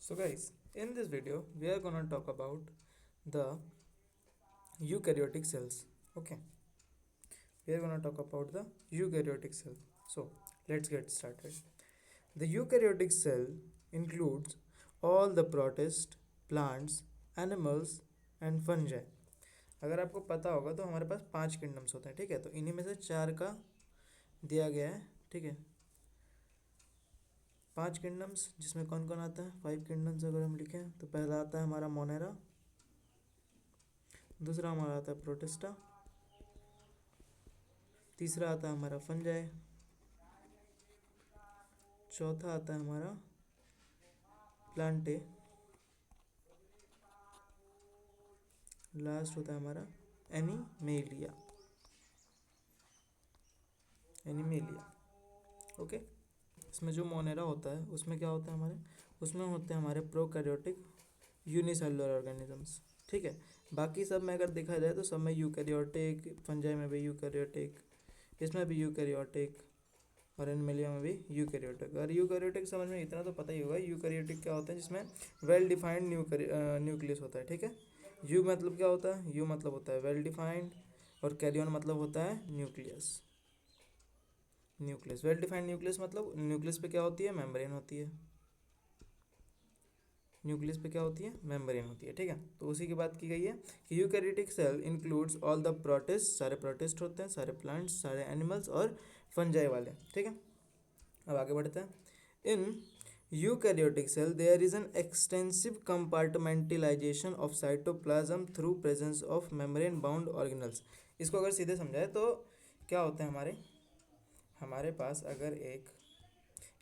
So guys, in this video we are gonna talk about the eukaryotic cells. Okay, we are gonna talk about the eukaryotic cell. So let's get started. The eukaryotic cell includes all the protists, plants, animals and fungi. अगर आपको पता होगा तो हमारे पास 5 kingdoms होते हैं, ठीक है। तो इन्हीं में से 4 का दिया गया है, ठीक है। 5 किंगडम्स जिसमें कौन कौन आता है, 5 किंगडम्स अगर हम लिखें तो पहला आता है हमारा मोनेरा, दूसरा हमारा आता है प्रोटिस्टा, तीसरा आता है हमारा फंजाई, चौथा आता है हमारा प्लांटे, लास्ट होता है हमारा एनिमेलिया। Animalia, okay. इसमें जो मोनेरा होता है उसमें क्या होता है हमारे, उसमें होते हैं हमारे प्रोकैरियोटिक यूनिसेलुलर ऑर्गेनिजम्स, ठीक है। बाकी सब में अगर देखा जाए तो सब में यूकैरियोटिक, फंजाई में भी यूकैरियोटिक, इसमें भी यूकैरियोटिक और एनिमेलिया में भी यूकैरियोटिक। और यूकैरियोटिक समझ में इतना तो पता ही होगा, यूकैरियोटिक क्या होता है, जिसमें वेल डिफाइंड न्यूक्लियस होता है, ठीक है। यू मतलब क्या होता है, यू मतलब होता है वेल डिफाइंड और कैरियन मतलब होता है nucleus. Nucleus, well defined nucleus मतलब न्यूक्लियस पे क्या होती है, मेम्ब्रेन होती है। न्यूक्लियस पे क्या होती है, मेम्ब्रेन होती है, ठीक है। तो उसी की बात की गई है कि eukaryotic cell includes all the protist, सारे प्रोटिस्ट होते हैं, सारे प्लांट्स, सारे एनिमल्स और फंजाई वाले, ठीक है। अब आगे बढ़ते हैं। In eukaryotic cell there is an extensive compartmentalisation of cytoplasm through presence of membrane bound organelles. इसको अगर सीधे समझाए तो क्या होता है, हमारे पास अगर एक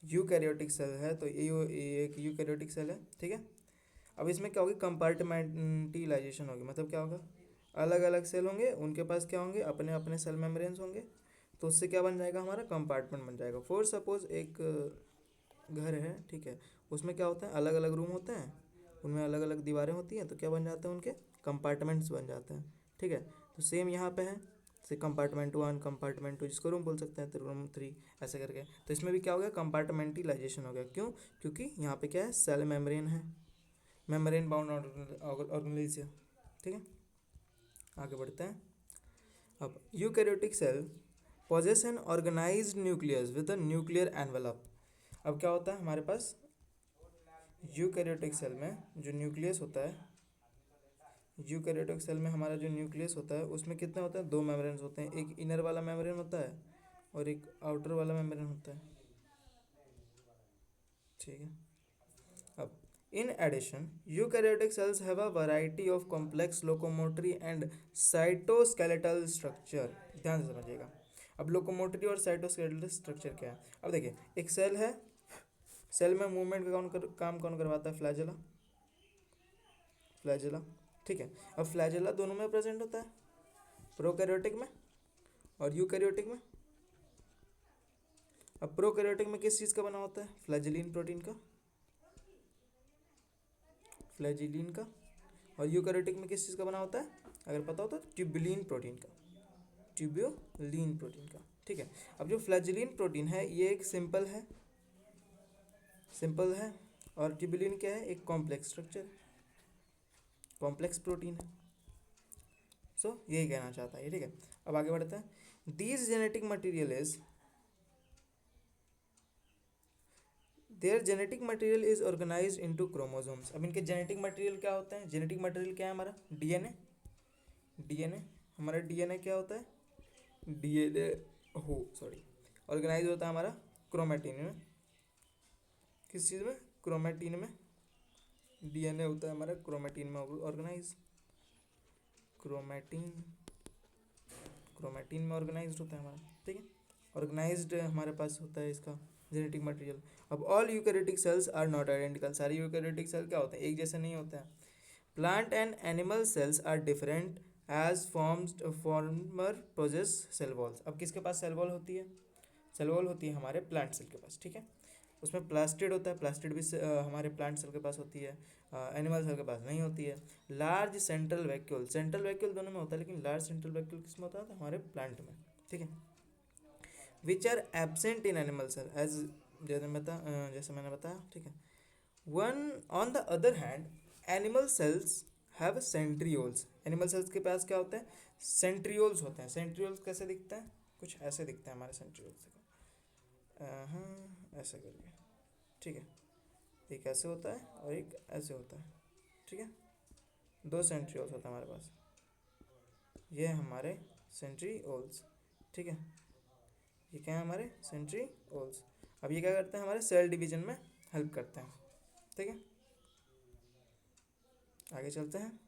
यूकैरियोटिक सेल है तो ये एक यूकैरियोटिक सेल है, ठीक है। अब इसमें क्या होगी, कंपार्टमेंटलाइजेशन होगी, मतलब क्या होगा, अलग अलग सेल होंगे, उनके पास क्या होंगे, अपने अपने सेल मेम्ब्रेन्स होंगे। तो उससे क्या बन जाएगा, हमारा कंपार्टमेंट बन जाएगा। फॉर सपोज एक घर है, ठीक है, उसमें क्या होता है, अलग अलग रूम होते हैं, उनमें अलग अलग दीवारें होती हैं, तो क्या बन जाते हैं, उनके कंपार्टमेंट्स बन जाते हैं, ठीक है। तो सेम यहाँ पे है, से कंपार्टमेंट 1, कंपार्टमेंट 2, जिसको रूम बोल सकते हैं, तो रूम 3 ऐसे करके। तो इसमें भी क्या हो गया, कंपार्टमेंटलाइजेशन हो गया। क्यों, क्योंकि यहाँ पे क्या है, सेल मेम्ब्रेन है, मेम्ब्रेन बाउंड ऑर्गेनेलिजिया, ठीक है। आगे बढ़ते हैं। अब eukaryotic cell possess an organized nucleus with a nuclear envelope। अब क्या होता है हमारे पास यूकैरियोटिक सेल में जो न्यूक्लियस होता है, यूकैरियोटिक सेल में हमारा जो न्यूक्लियस होता है उसमें कितने होते हैं, 2 मेम्ब्रेन्स होते हैं, एक इनर वाला मेम्ब्रेन होता है और एक आउटर वाला मेम्ब्रेन होता है, ठीक है। अब in addition eukaryotic cells have a variety of complex locomotory and cytoskeletal structure. ध्यान से समझिएगा। अब लोकोमोटरी और साइटोस्केलेटल स्ट्रक्चर क्या है, अब देखिए, एक सेल है, सेल में मूवमेंट का काम कौन करवाता है, फ्लैजेला, फ्लैजेला, ठीक है। अब फ्लैजेला दोनों में प्रेजेंट होता है, प्रोकैरियोटिक में और यूकैरियोटिक में। अब प्रोकैरियोटिक में किस चीज़ का बना होता है, फ्लैजिलिन प्रोटीन का, फ्लैजिलिन का। और यूकैरियोटिक में किस चीज़ का बना होता है, अगर पता हो तो ट्यूबुलिन प्रोटीन का, ट्यूब्यूलिन प्रोटीन का, ठीक है। अब जो फ्लैजिलिन प्रोटीन है ये एक सिंपल है, सिंपल है, और ट्यूबुलिन क्या है, एक कॉम्प्लेक्स स्ट्रक्चर, कॉम्प्लेक्स प्रोटीन है। सो यही कहना चाहता है, ठीक है। अब आगे बढ़ते हैं। These genetic material is there genetic material is organised into chromosomes. अब इनके जेनेटिक मटेरियल क्या होते हैं, जेनेटिक मटेरियल क्या है हमारा, डीएनए। डीएनए, हमारा डीएनए क्या होता है, डीएनए हो सॉरी ऑर्गेनाइज होता है हमारा क्रोमेटिन में। किस चीज़ में, क्रोमेटिन में। डीएनए होता है हमारा क्रोमेटिन में ऑर्गेनाइज, क्रोमेटिन, क्रोमेटिन में ऑर्गेनाइज्ड होता है हमारा, ठीक है। ऑर्गेनाइज्ड हमारे पास होता है इसका जेनेटिक मटेरियल। अब all eukaryotic cells are not identical. सारे यूकैरियोटिक सेल क्या होते हैं, एक जैसे नहीं होते हैं। Plant and animal cells are different as former possess cell walls. अब किसके पास सेल वॉल होती है, सेल वॉल होती है हमारे प्लांट सेल के पास, ठीक है। उसमें प्लास्टिड होता है, प्लास्टिड भी हमारे प्लांट सेल के पास होती है, एनिमल सेल के पास नहीं होती है। Large central vacuole, central vacuole दोनों में होता है, लेकिन लार्ज सेंट्रल वैक्यूल किस में होता है, हमारे प्लांट में, ठीक है। Which are absent in animal cell as जैसे मैंने बताया, ठीक है। One on the other hand animal cells have centrioles. Animal cells के पास क्या होते हैं? सेंट्रियोल्स होते हैं। सेंट्रियोल्स कैसे दिखते हैं? कुछ ऐसे दिखते हैं हमारे सेंट्रियोल्स। हाँ ऐसे करके, ठीक है। एक ऐसे होता है और एक ऐसे होता है, ठीक है। दो सेंट्रियोल्स होता है हमारे पास, ये है हमारे सेंट्रियोल्स, ठीक है। ये क्या है? हमारे सेंट्रियोल्स। अब ये क्या करते हैं? हमारे सेल डिवीजन में हेल्प करते हैं, ठीक है। आगे चलते हैं।